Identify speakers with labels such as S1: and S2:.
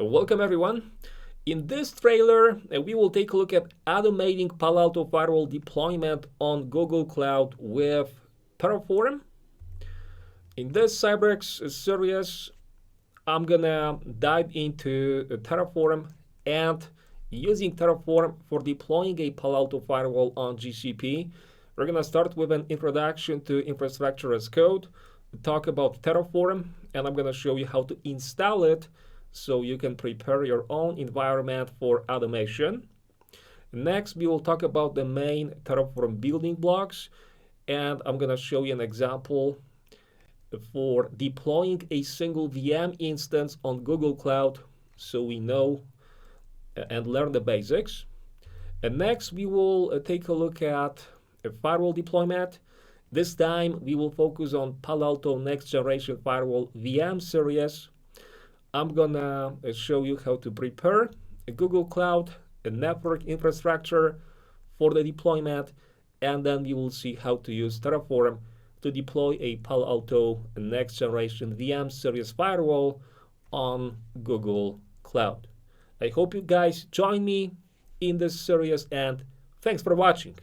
S1: Welcome everyone. In this trailer, we will take a look at automating Palo Alto Firewall deployment on Google Cloud with Terraform. In this CyberX series, I'm gonna dive into Terraform and using Terraform for deploying a Palo Alto Firewall on GCP. We're gonna start with an introduction to infrastructure as code, talk about Terraform, and I'm gonna show you how to install it so you can prepare your own environment for automation. Next, we will talk about the main Terraform building blocks, and I'm going to show you an example for deploying a single VM instance on Google Cloud so we know and learn the basics. And next, we will take a look at a firewall deployment. This time, we will focus on Palo Alto Next Generation Firewall VM series. I'm gonna show you how to prepare a Google Cloud, a network infrastructure for the deployment, and then you will see how to use Terraform to deploy a Palo Alto Next Generation VM Series Firewall on Google Cloud. I hope you guys join me in this series, and thanks for watching.